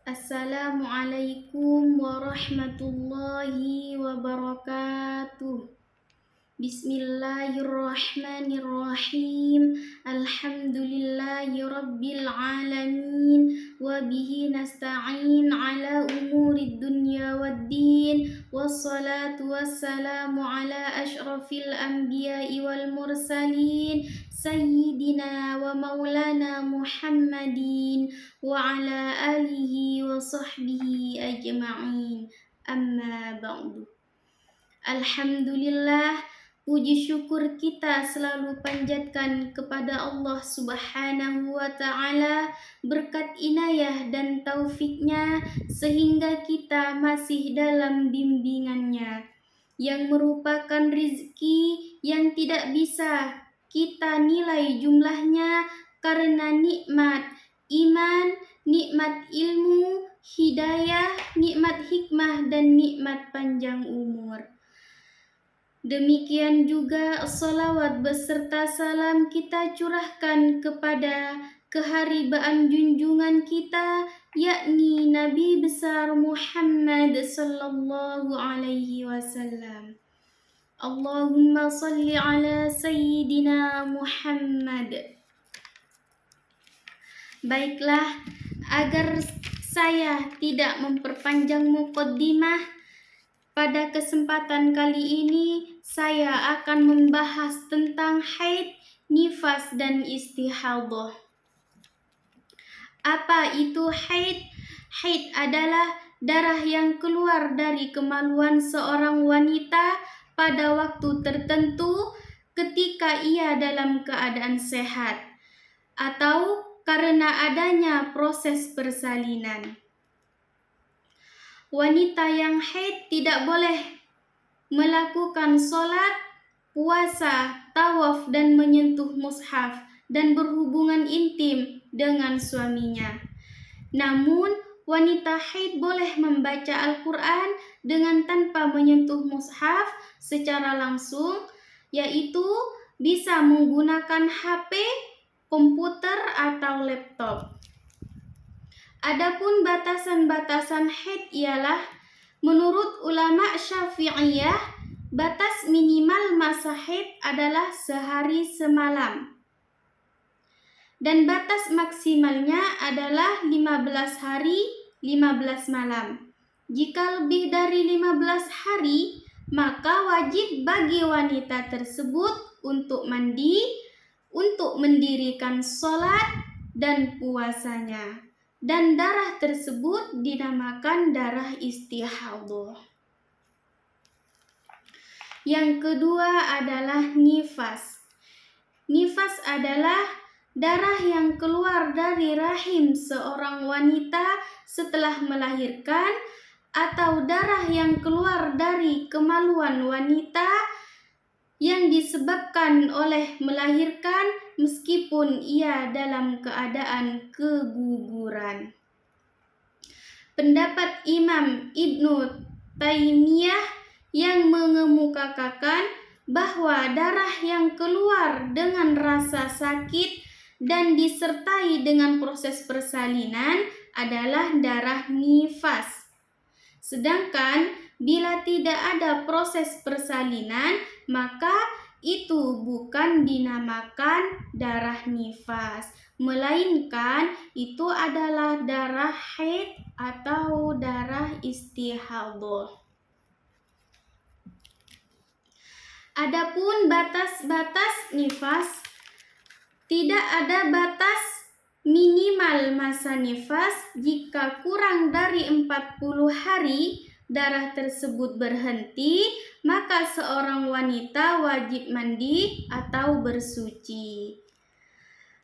Assalamualaikum warahmatullahi wabarakatuh. Bismillahirrahmanirrahim. Alhamdulillahi rabbil alamin. Wabihi nasta'in ala umurid dunya waddin. Wassalatu wassalamu ala ashrafil anbiya'i wal mursalin. Sayyidina wa maulana Muhammadin wa ala alihi wa sahbihi ajma'in. Amma ba'du. Alhamdulillah, puji syukur kita selalu panjatkan kepada Allah Subhanahu wa Ta'ala berkat inayah dan taufiknya sehingga kita masih dalam bimbingannya yang merupakan rizki yang tidak bisa kita nilai jumlahnya karena nikmat iman, nikmat ilmu, hidayah, nikmat hikmah, dan nikmat panjang umur. Demikian juga salawat beserta salam kita curahkan kepada keharibaan junjungan kita, yakni Nabi besar Muhammad sallallahu alaihi wasallam. Allahumma salli ala Sayyidina Muhammad. Baiklah, agar saya tidak memperpanjang muqaddimah, pada kesempatan kali ini saya akan membahas tentang haid, nifas, dan istihadah. Apa itu haid? Haid adalah darah yang keluar dari kemaluan seorang wanita pada waktu tertentu ketika ia dalam keadaan sehat atau karena adanya proses persalinan. Wanita yang haid tidak boleh melakukan sholat, puasa, tawaf, dan menyentuh mushaf dan berhubungan intim dengan suaminya. Namun, wanita haid boleh membaca Al-Quran dengan tanpa menyentuh mushaf secara langsung, yaitu bisa menggunakan HP, komputer, atau laptop. Adapun batasan-batasan haid ialah menurut ulama Syafi'iyah, batas minimal masa haid adalah sehari semalam. Dan batas maksimalnya adalah 15 hari, 15 malam. Jika lebih dari 15 hari, maka wajib bagi wanita tersebut untuk mandi, untuk mendirikan sholat dan puasanya. Dan darah tersebut dinamakan darah istihadah. Yang kedua adalah nifas. Nifas adalah darah yang keluar dari rahim seorang wanita setelah melahirkan atau darah yang keluar dari kemaluan wanita yang disebabkan oleh melahirkan meskipun ia dalam keadaan keguguran. Pendapat Imam Ibnu Taimiyah yang mengemukakan bahwa darah yang keluar dengan rasa sakit dan disertai dengan proses persalinan adalah darah nifas. Sedangkan bila tidak ada proses persalinan, maka itu bukan dinamakan darah nifas, melainkan itu adalah darah haid atau darah istihadah. Adapun batas-batas nifas, tidak ada batas minimal masa nifas. Jika kurang dari 40 hari darah tersebut berhenti, maka seorang wanita wajib mandi atau bersuci.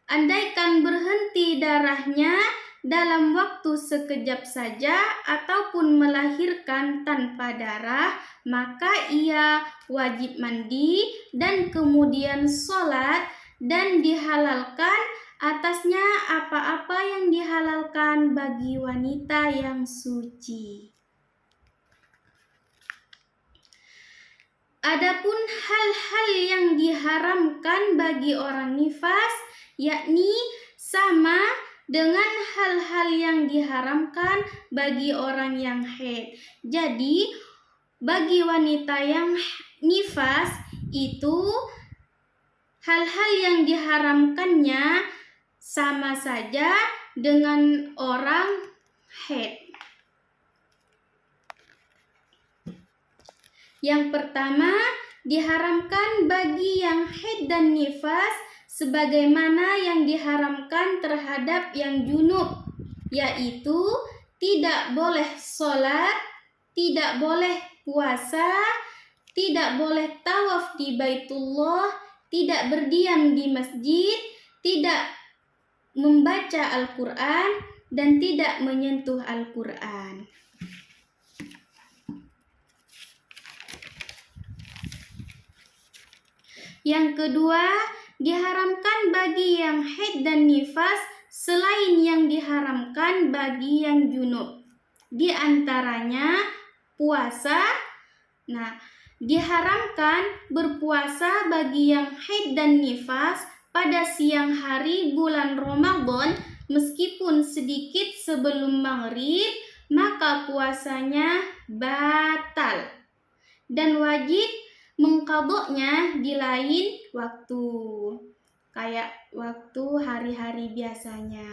Andaikan berhenti darahnya dalam waktu sekejap saja ataupun melahirkan tanpa darah, maka ia wajib mandi dan kemudian sholat, dan dihalalkan atasnya apa-apa yang dihalalkan bagi wanita yang suci. Adapun hal-hal yang diharamkan bagi orang nifas, yakni sama dengan hal-hal yang diharamkan bagi orang yang haid. Jadi bagi wanita yang nifas itu hal-hal yang diharamkannya sama saja dengan orang haid. Yang pertama, diharamkan bagi yang haid dan nifas sebagaimana yang diharamkan terhadap yang junub, yaitu tidak boleh sholat, tidak boleh puasa, tidak boleh tawaf di Baitullah, tidak berdiam di masjid, tidak membaca Al-Quran, dan tidak menyentuh Al-Quran. Yang kedua, diharamkan bagi yang haid dan nifas selain yang diharamkan bagi yang junub. Di antaranya puasa. Nah, diharamkan berpuasa bagi yang haid dan nifas pada siang hari bulan Ramadan meskipun sedikit sebelum maghrib, maka puasanya batal dan wajib mengqadha'nya di lain waktu, kayak waktu hari-hari biasanya.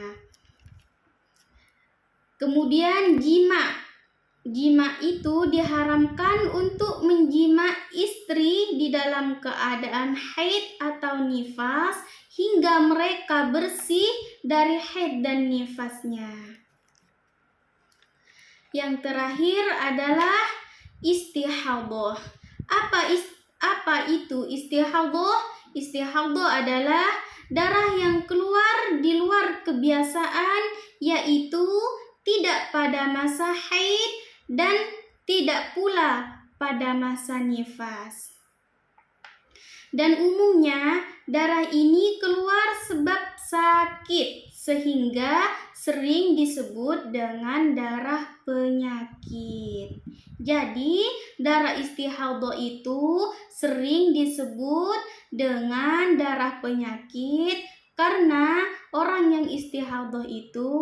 Kemudian jima. Jima itu diharamkan untuk menjima istri di dalam keadaan haid atau nifas hingga mereka bersih dari haid dan nifasnya. Yang terakhir adalah istihadhah. Apa itu istihadhah? Istihadhah adalah darah yang keluar di luar kebiasaan, yaitu tidak pada masa haid dan tidak pula pada masa nifas. Dan umumnya darah ini keluar sebab sakit sehingga sering disebut dengan darah penyakit. Jadi darah istihadhah itu sering disebut dengan darah penyakit karena orang yang istihadhah itu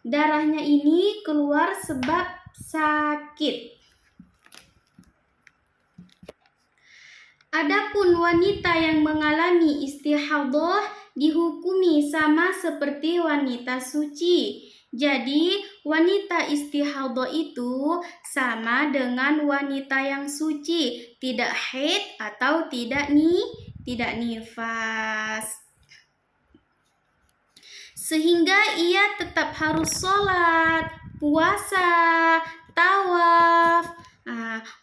darahnya ini keluar sebab sakit. Adapun wanita yang mengalami istihadhah dihukumi sama seperti wanita suci. Jadi wanita istihadhah itu sama dengan wanita yang suci, tidak haid atau tidak nifas. Sehingga ia tetap harus sholat, puasa, tawaf,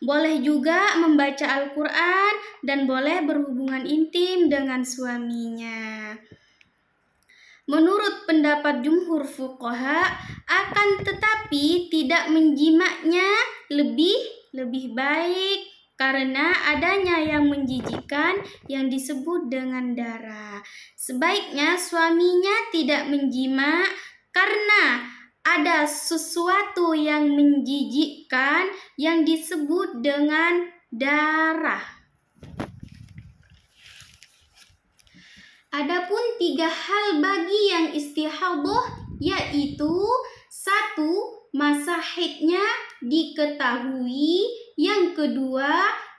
boleh juga membaca Al-Quran, dan boleh berhubungan intim dengan suaminya. Menurut pendapat jumhur fuqaha, akan tetapi tidak menjimaknya lebih baik karena adanya yang menjijikkan yang disebut dengan darah. Sebaiknya suaminya tidak menjima karena ada sesuatu yang menjijikkan yang disebut dengan darah. Adapun 3 hal bagi yang istihadhah, yaitu 1. Masa haidnya diketahui. Yang kedua,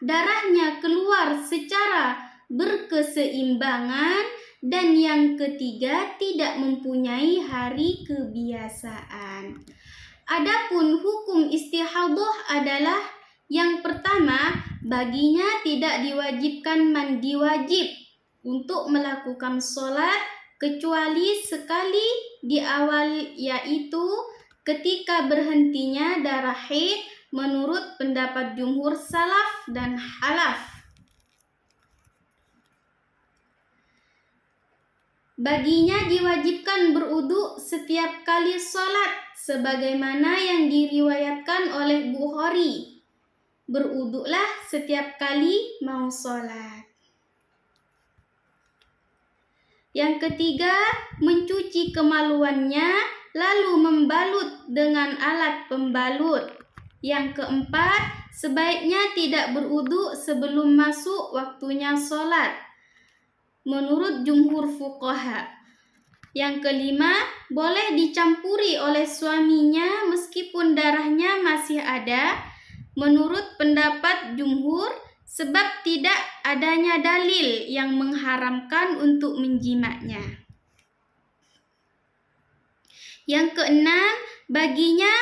darahnya keluar secara berkeseimbangan. Dan yang ketiga, tidak mempunyai hari kebiasaan. Adapun hukum istihadhah adalah yang pertama, baginya tidak diwajibkan mandi wajib untuk melakukan sholat kecuali sekali di awal, yaitu ketika berhentinya darah haid menurut pendapat jumhur salaf dan halaf. Baginya diwajibkan berwudu setiap kali sholat sebagaimana yang diriwayatkan oleh Bukhari. Berwudulah setiap kali mau sholat. Yang ketiga, mencuci kemaluannya lalu membalut dengan alat pembalut. Yang keempat, sebaiknya tidak berwudu sebelum masuk waktunya sholat menurut jumhur fuqaha. Yang kelima, boleh dicampuri oleh suaminya meskipun darahnya masih ada, menurut pendapat jumhur, sebab tidak adanya dalil yang mengharamkan untuk menjimatnya. Yang keenam, baginya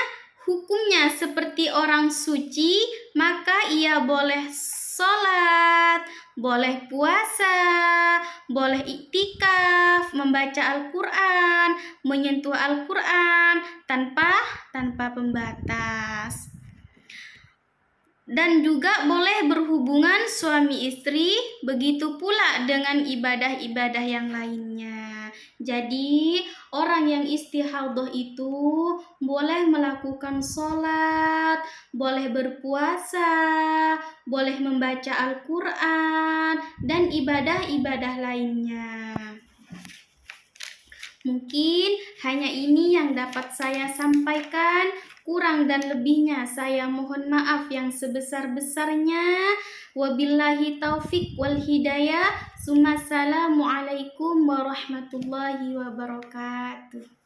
hukumnya seperti orang suci, maka ia boleh sholat, boleh puasa, boleh iktikaf, membaca Al-Quran, menyentuh Al-Quran tanpa pembatas. Dan juga boleh berhubungan suami istri, begitu pula dengan ibadah-ibadah yang lainnya. Jadi orang yang istihadah itu boleh melakukan sholat, boleh berpuasa, boleh membaca Al-Quran, dan ibadah-ibadah lainnya. Mungkin hanya ini yang dapat saya sampaikan. Kurang dan lebihnya saya mohon maaf yang sebesar-besarnya. Wabillahi taufik wal hidayah. Assalamualaikum warahmatullahi wabarakatuh.